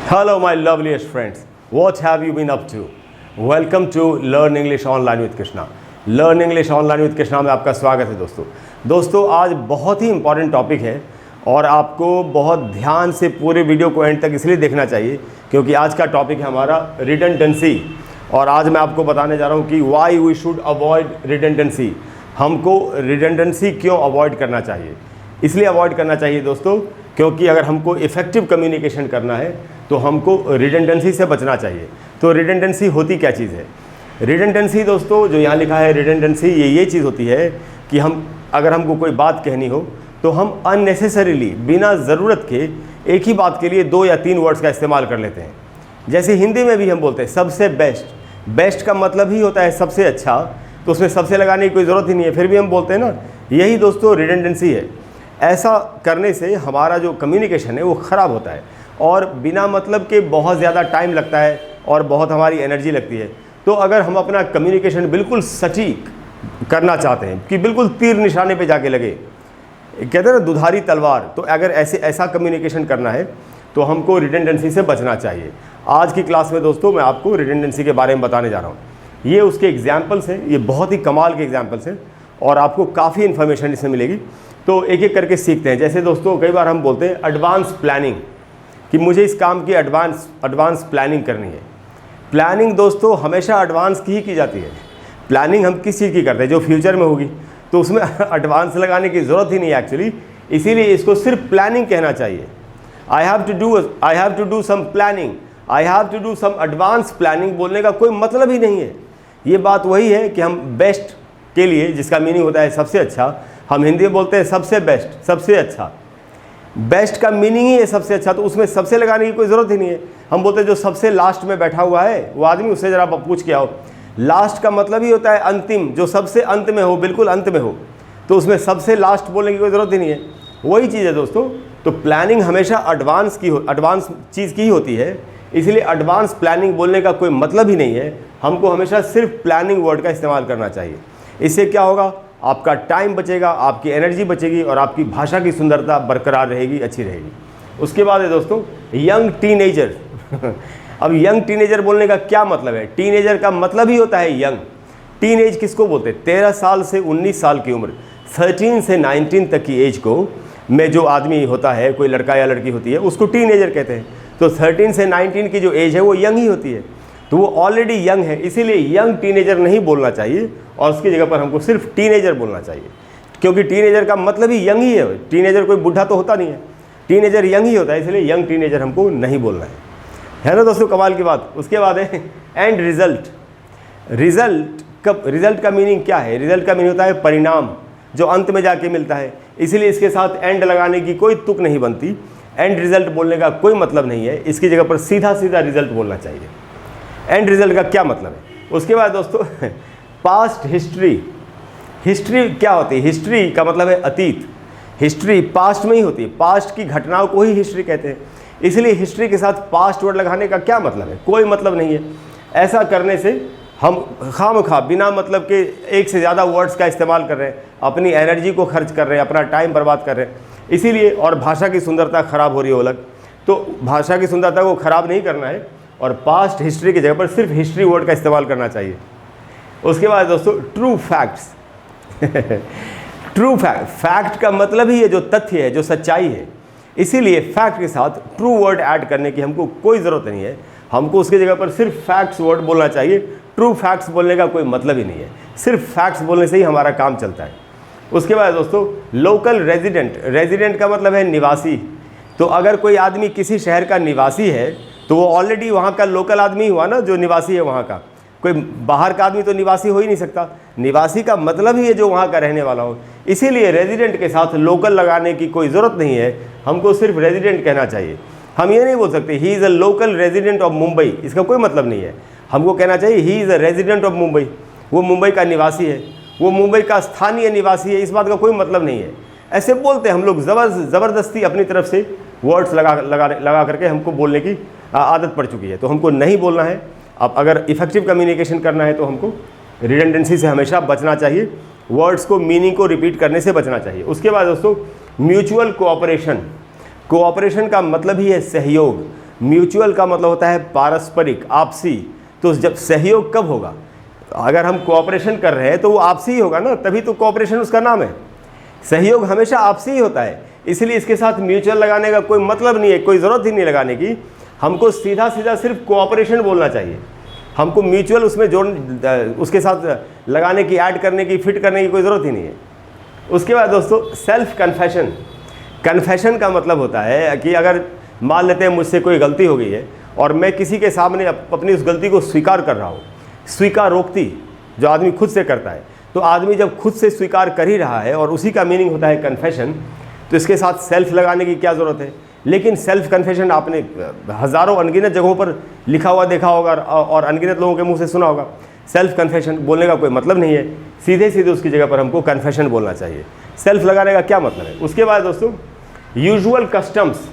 Hello my loveliest friends, what have you been up to? Welcome to Learn English Online with Krishna. Learn English Online with Krishna में आपका स्वागत है दोस्तों आज बहुत ही important topic है और आपको बहुत ध्यान से पूरे वीडियो को एंड तक इसलिए देखना चाहिए क्योंकि आज का टॉपिक है हमारा रिडंडेंसी। और आज मैं आपको बताने जा रहा हूँ कि why we should avoid redundancy. हमको रिडंडेंसी क्यों अवॉइड करना चाहिए? इसलिए अवॉइड करना चाहिए दोस्तों क्योंकि अगर हमको इफ़ेक्टिव कम्युनिकेशन करना है तो हमको रिडंडेंसी से बचना चाहिए। तो रिडंडेंसी होती क्या चीज़ है? रिडंडेंसी दोस्तों जो यहाँ लिखा है रिडंडेंसी ये चीज़ होती है कि अगर हमको कोई बात कहनी हो तो हम अननेसेसरीली बिना ज़रूरत के एक ही बात के लिए 2 या 3 वर्ड्स का इस्तेमाल कर लेते हैं। जैसे हिंदी में भी हम बोलते हैं सबसे बेस्ट। बेस्ट का मतलब ही होता है सबसे अच्छा, तो उसमें सबसे लगाने की कोई ज़रूरत ही नहीं है, फिर भी हम बोलते हैं ना। यही दोस्तों रिडंडेंसी है। ऐसा करने से हमारा जो कम्युनिकेशन है वो ख़राब होता है और बिना मतलब के बहुत ज़्यादा टाइम लगता है और बहुत हमारी एनर्जी लगती है। तो अगर हम अपना कम्युनिकेशन बिल्कुल सटीक करना चाहते हैं कि बिल्कुल तीर निशाने पे जाके लगे, कहते हैं ना दुधारी तलवार, तो अगर ऐसा कम्युनिकेशन करना है तो हमको रिडंडेंसी से बचना चाहिए। आज की क्लास में दोस्तों मैं आपको रिडंडेंसी के बारे में बताने जा रहा हूँ। ये उसके एग्जाम्पल्स हैं, ये बहुत ही कमाल के एग्जाम्पल्स हैं और आपको काफ़ी इन्फॉर्मेशन इसमें मिलेगी। तो एक एक करके सीखते हैं। जैसे दोस्तों कई बार हम बोलते हैं एडवांस प्लानिंग कि मुझे इस काम की एडवांस प्लानिंग करनी है। प्लानिंग दोस्तों हमेशा एडवांस की ही की जाती है। प्लानिंग हम किस चीज़ की करते हैं? जो फ्यूचर में होगी, तो उसमें एडवांस लगाने की ज़रूरत ही नहीं है एक्चुअली। इसीलिए इसको सिर्फ प्लानिंग कहना चाहिए। I have to do some planning, I have to do some advance planning बोलने का कोई मतलब ही नहीं है। ये बात वही है कि हम बेस्ट के लिए, जिसका मीनिंग होता है सबसे अच्छा, हम हिंदी में बोलते हैं सबसे बेस्ट, सबसे अच्छा। बेस्ट का मीनिंग ही है सबसे अच्छा, तो उसमें सबसे लगाने की कोई ज़रूरत ही नहीं है। हम बोलते हैं जो सबसे लास्ट में बैठा हुआ है वो आदमी, उससे ज़रा पूछ के आओ। लास्ट का मतलब ही होता है अंतिम, जो सबसे अंत में हो, बिल्कुल अंत में हो, तो उसमें सबसे लास्ट बोलने की कोई ज़रूरत ही नहीं है। वही चीज़ है दोस्तों। तो प्लानिंग हमेशा एडवांस चीज़ की होती है, इसलिए एडवांस प्लानिंग बोलने का कोई मतलब ही नहीं है। हमको हमेशा सिर्फ प्लानिंग वर्ड का इस्तेमाल करना चाहिए। इससे क्या होगा? आपका टाइम बचेगा, आपकी एनर्जी बचेगी और आपकी भाषा की सुंदरता बरकरार रहेगी, अच्छी रहेगी। उसके बाद है दोस्तों यंग टीनेजर। अब यंग टीनेजर बोलने का क्या मतलब है? टीनेजर का मतलब ही होता है यंग। टीनेज किसको बोलते हैं? 13 साल से 19 साल की उम्र, 13 से 19 तक की एज को में जो आदमी होता है, कोई लड़का या लड़की होती है, उसको टीनेजर कहते हैं। तो 13 से 19 की जो एज है वो यंग ही होती है, तो वो ऑलरेडी यंग है। इसीलिए यंग टीनेजर नहीं बोलना चाहिए और उसकी जगह पर हमको सिर्फ टीनेजर बोलना चाहिए, क्योंकि टीनेजर का मतलब ही यंग ही है। टीनेजर कोई बुढ़ा तो होता नहीं है, टीनेजर यंग ही होता है, इसलिए यंग टीनेजर हमको नहीं बोलना है ना दोस्तों? कमाल की बात। उसके बाद है एंड रिजल्ट। रिजल्ट का मीनिंग क्या है? रिजल्ट का मीनिंग होता है परिणाम, जो अंत में जाके मिलता है। इसीलिए इसके साथ एंड लगाने की कोई तुक नहीं बनती। एंड रिजल्ट बोलने का कोई मतलब नहीं है, इसकी जगह पर सीधा रिजल्ट बोलना चाहिए। एंड रिजल्ट का क्या मतलब है? उसके बाद दोस्तों पास्ट हिस्ट्री। हिस्ट्री क्या होती है? हिस्ट्री का मतलब है अतीत। हिस्ट्री पास्ट में ही होती है, पास्ट की घटनाओं को ही हिस्ट्री कहते हैं। इसलिए हिस्ट्री के साथ पास्ट वर्ड लगाने का क्या मतलब है? कोई मतलब नहीं है। ऐसा करने से हम खामखा बिना मतलब के एक से ज़्यादा वर्ड्स का इस्तेमाल कर रहे हैं, अपनी एनर्जी को खर्च कर रहे हैं, अपना टाइम बर्बाद कर रहे हैं। इसीलिए और भाषा की सुंदरता ख़राब हो रही है अलग। तो भाषा की सुंदरता को ख़राब नहीं करना है और पास्ट हिस्ट्री की जगह पर सिर्फ हिस्ट्री वर्ड का इस्तेमाल करना चाहिए। उसके बाद दोस्तों ट्रू फैक्ट्स। ट्रू फैक्ट का मतलब ही है जो तथ्य है, जो सच्चाई है। इसीलिए फैक्ट के साथ ट्रू वर्ड ऐड करने की हमको कोई ज़रूरत नहीं है। हमको उसकी जगह पर सिर्फ फैक्ट्स वर्ड बोलना चाहिए। ट्रू फैक्ट्स बोलने का कोई मतलब ही नहीं है, सिर्फ फैक्ट्स बोलने से ही हमारा काम चलता है। उसके बाद दोस्तों लोकल रेजिडेंट। रेजिडेंट का मतलब है निवासी। तो अगर कोई आदमी किसी शहर का निवासी है तो वो ऑलरेडी वहाँ का लोकल आदमी हुआ ना, जो निवासी है वहाँ का। कोई बाहर का आदमी तो निवासी हो ही नहीं सकता। निवासी का मतलब ही है जो वहाँ का रहने वाला हो। इसीलिए रेजिडेंट के साथ लोकल लगाने की कोई ज़रूरत नहीं है, हमको सिर्फ रेजिडेंट कहना चाहिए। हम ये नहीं बोल सकते he is a local resident of Mumbai, इसका कोई मतलब नहीं है। हमको कहना चाहिए he is a resident of Mumbai, वो मुंबई का निवासी है, वो मुंबई का स्थानीय निवासी है। इस बात का कोई मतलब नहीं है। ऐसे बोलते हैं हम लोग, ज़बरदस्ती अपनी तरफ से वर्ड्स लगा करके हमको बोलने की आदत पड़ चुकी है। तो हमको नहीं बोलना है। अब अगर इफेक्टिव कम्युनिकेशन करना है तो हमको रिडंडेंसी से हमेशा बचना चाहिए, वर्ड्स को मीनिंग को रिपीट करने से बचना चाहिए। उसके बाद दोस्तों म्यूचुअल कोऑपरेशन। कोऑपरेशन का मतलब ही है सहयोग। म्यूचुअल का मतलब होता है पारस्परिक, आपसी। तो जब सहयोग कब होगा? अगर हम कोऑपरेशन कर रहे हैं तो वो आपसी ही होगा ना, तभी तो कोऑपरेशन उसका नाम है। सहयोग हमेशा आपसी ही होता है, इसलिए इसके साथ म्यूचुअल लगाने का कोई मतलब नहीं है, कोई ज़रूरत ही नहीं लगाने की। हमको सीधा सीधा सिर्फ कोऑपरेशन बोलना चाहिए, हमको म्यूचुअल उसमें उसके साथ लगाने की, ऐड करने की, फिट करने की कोई ज़रूरत ही नहीं है। उसके बाद दोस्तों सेल्फ कन्फेशन। कन्फेशन का मतलब होता है कि अगर मान लेते हैं मुझसे कोई गलती हो गई है और मैं किसी के सामने अपनी उस गलती को स्वीकार कर रहा हूँ। स्वीकारोक्ति जो आदमी खुद से करता है, तो आदमी जब खुद से स्वीकार कर ही रहा है और उसी का मीनिंग होता है कन्फेशन, तो इसके साथ सेल्फ लगाने की क्या ज़रूरत है। लेकिन सेल्फ कन्फेशन आपने हज़ारों अनगिनत जगहों पर लिखा हुआ देखा होगा और अनगिनत लोगों के मुंह से सुना होगा। सेल्फ कन्फेशन बोलने का कोई मतलब नहीं है, सीधे सीधे उसकी जगह पर हमको कन्फेशन बोलना चाहिए। सेल्फ लगाने का क्या मतलब है? उसके बाद दोस्तों यूजुअल कस्टम्स।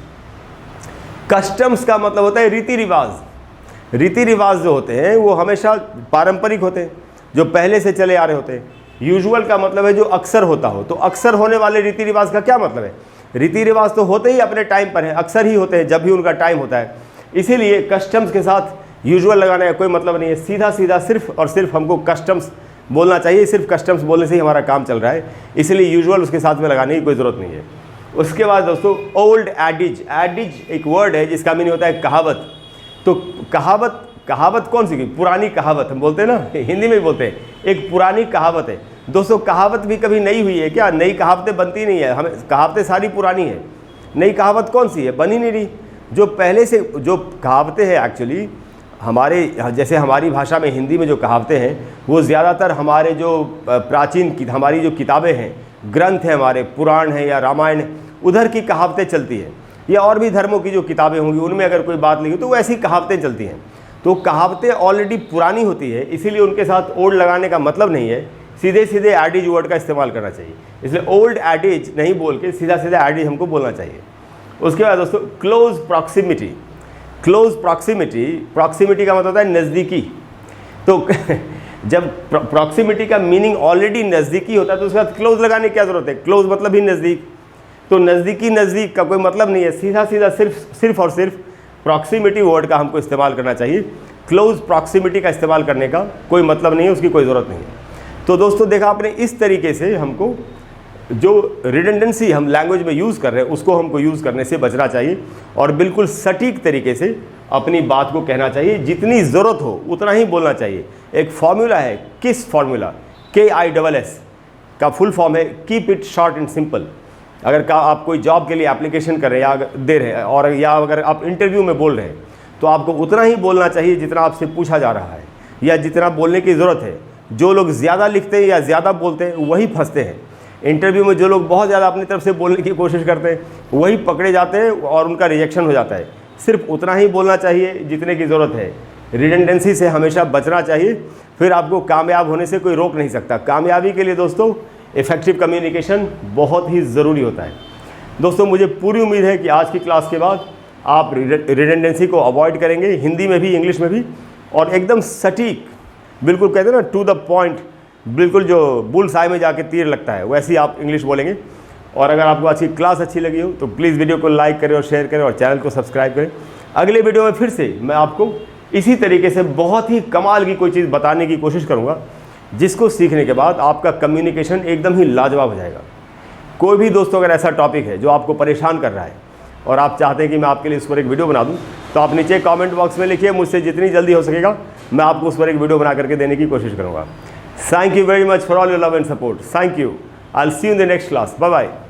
कस्टम्स का मतलब होता है रीति रिवाज। रीति रिवाज जो होते हैं वो हमेशा पारंपरिक होते हैं, जो पहले से चले आ रहे होते हैं। यूजुअल का मतलब है जो अक्सर होता हो। तो अक्सर होने वाले रीति रिवाज का क्या मतलब है? रीति रिवाज तो होते ही अपने टाइम पर हैं, अक्सर ही होते हैं जब भी उनका टाइम होता है। इसीलिए कस्टम्स के साथ यूजुअल लगाने का कोई मतलब नहीं है। सीधा सीधा सिर्फ और सिर्फ हमको कस्टम्स बोलना चाहिए। सिर्फ कस्टम्स बोलने से ही हमारा काम चल रहा है, इसलिए यूजुअल उसके साथ में लगाने की कोई ज़रूरत नहीं है। उसके बाद दोस्तों ओल्ड एडिज। एडिज एक वर्ड है जिसका मीनिंग होता है कहावत। तो कहावत कौन सी? पुरानी कहावत हम बोलते हैं ना, हिंदी में भी बोलते हैं, एक पुरानी कहावत है। दोस्तों कहावत भी कभी नई हुई है क्या? नई कहावतें बनती नहीं है, हमें कहावतें सारी पुरानी है। नई कहावत कौन सी है? बनी नहीं रही। जो पहले से जो कहावतें हैं एक्चुअली हमारे, जैसे हमारी भाषा में हिंदी में जो कहावतें हैं वो ज़्यादातर हमारे जो प्राचीन हमारी जो किताबें हैं, ग्रंथ हैं, हमारे पुराण हैं या रामायण, उधर की कहावतें चलती हैं। या और भी धर्मों की जो किताबें होंगी उनमें अगर कोई बात लिखी तो वो ऐसी कहावतें चलती हैं। तो कहावतें ऑलरेडी पुरानी होती है, इसीलिए उनके साथ ओल्ड लगाने का मतलब नहीं है। सीधे सीधे एडिज वर्ड का इस्तेमाल करना चाहिए। इसलिए ओल्ड एडिज नहीं बोल के सीधा सीधा एडिज हमको बोलना चाहिए। उसके बाद दोस्तों क्लोज प्रॉक्सिमिटी। क्लोज प्रॉक्सिमिटी का मतलब होता है नज़दीकी। तो जब प्रॉक्सिमिटी का मीनिंग ऑलरेडी नज़दीकी होता है तो उसके बाद क्लोज लगाने की क्या ज़रूरत है? क्लोज मतलब ही नज़दीक। तो नज़दीक का कोई मतलब नहीं है। सीधा सीधा सिर्फ और सिर्फ प्रॉक्सिमिटी वर्ड का हमको इस्तेमाल करना चाहिए। क्लोज प्रॉक्सिमिटी का इस्तेमाल करने का कोई मतलब नहीं है, उसकी कोई ज़रूरत नहीं है। तो दोस्तों देखा आपने, इस तरीके से हमको जो रिडंडेंसी हम लैंग्वेज में यूज़ कर रहे हैं उसको हमको यूज़ करने से बचना चाहिए और बिल्कुल सटीक तरीके से अपनी बात को कहना चाहिए। जितनी ज़रूरत हो उतना ही बोलना चाहिए। एक फॉर्मूला है किस फॉर्मूला, KISS का फुल फॉर्म है keep it short and simple. अगर आप कोई जॉब के लिए एप्लीकेशन कर रहे हैं या दे रहे हैं और या अगर आप इंटरव्यू में बोल रहे हैं तो आपको उतना ही बोलना चाहिए जितना आपसे पूछा जा रहा है या जितना बोलने की ज़रूरत है। जो लोग ज़्यादा लिखते हैं या ज़्यादा बोलते हैं वही फंसते हैं। इंटरव्यू में जो लोग बहुत ज़्यादा अपनी तरफ से बोलने की कोशिश करते हैं वही पकड़े जाते हैं और उनका रिजेक्शन हो जाता है। सिर्फ उतना ही बोलना चाहिए जितने की ज़रूरत है। रिडंडेंसी से हमेशा बचना चाहिए, फिर आपको कामयाब होने से कोई रोक नहीं सकता। कामयाबी के लिए दोस्तों इफ़ेक्टिव कम्युनिकेशन बहुत ही ज़रूरी होता है। दोस्तों मुझे पूरी उम्मीद है कि आज की क्लास के बाद आप रिडंडेंसी को अवॉइड करेंगे, हिंदी में भी इंग्लिश में भी, और एकदम सटीक, बिल्कुल कहते हैं ना टू द पॉइंट, बिल्कुल जो बुल्स आई में जाके तीर लगता है वैसे ही आप इंग्लिश बोलेंगे। और अगर आपको आज की क्लास अच्छी लगी हो तो प्लीज़ वीडियो को लाइक करें और शेयर करें और चैनल को सब्सक्राइब करें। अगले वीडियो में फिर से मैं आपको इसी तरीके से बहुत ही कमाल की कोई चीज़ बताने की कोशिश करूँगा जिसको सीखने के बाद आपका कम्युनिकेशन एकदम ही लाजवाब हो जाएगा। कोई भी दोस्तों अगर ऐसा टॉपिक है जो आपको परेशान कर रहा है और आप चाहते हैं कि मैं आपके लिए उस पर एक वीडियो बना दूं, तो आप नीचे कमेंट बॉक्स में लिखिए। मुझसे जितनी जल्दी हो सकेगा मैं आपको उस पर एक वीडियो बना करके देने की कोशिश करूँगा। Thank you very much for all your love and support. Thank you. I will see you in the next class. Bye bye.